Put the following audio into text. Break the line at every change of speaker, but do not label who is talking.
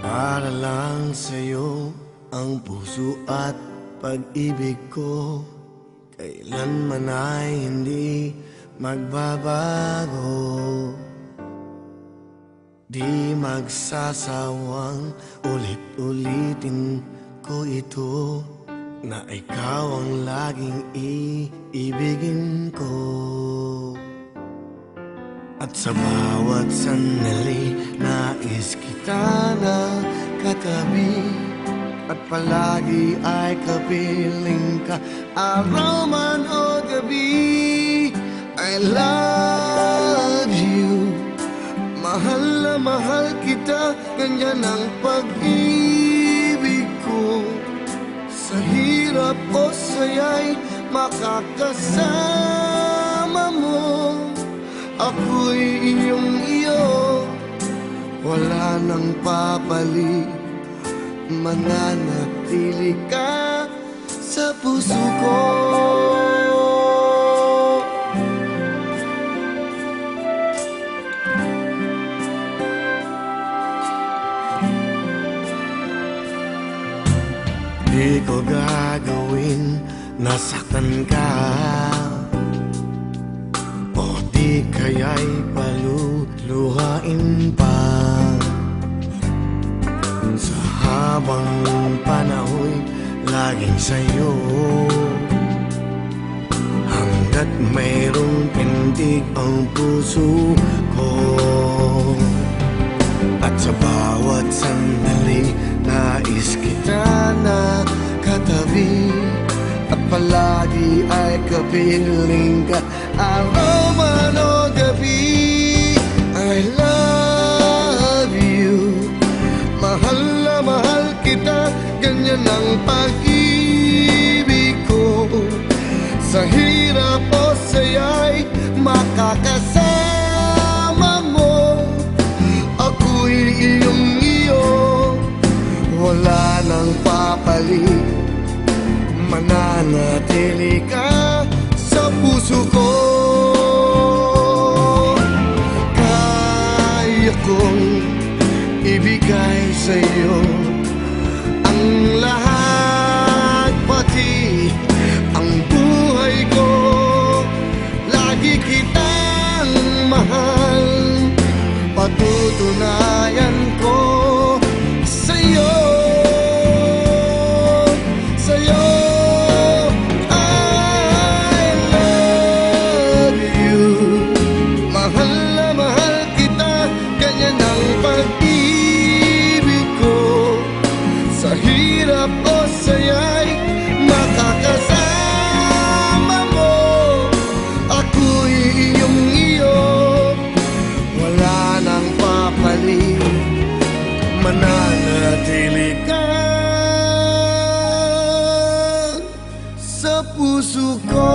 Para lang sa'yo ang puso at pag-ibig ko, kailanman ay hindi magbabago. Di magsasawang ulit-ulitin ko ito, na ikaw ang laging iibigin ko. At sa bawat sandali, nais kita na katabi, at palagi ay kapiling ka, araw man o gabi. I love you, mahal na mahal kita, ganyan ang pag-ibig ko. Sa hirap o saya'y makakasama mo, ako'y iyong iyo, wala nang papalit, mananatili ka sa puso ko. Di ko gagawin nasaktan ka, o di kaya'y paluluhain pa. Sa habang panahon, laging sa'yo, hanggat mayroong pintig ang puso ko. At sa bawat sandali, nais kita na katabi, at palagi ay kapiling ka, araw man o gabi. I love you, mahal na mahal kita, ganyan ang pag-ibig ko. Sa hirap o saya'y makakasama mo, ako'y iyong iyo, wala nang papalit, mananatili ka sa puso ko. Kaya kong ibigay sa'yo ang lahat, pati ang buhay ko. Lagi kitang mahal, patutunayan ko sa'yo. Sa hirap o saya'y makakasama mo, ako'y iyong iyo, wala nang papalit, mananatili ka sa puso ko.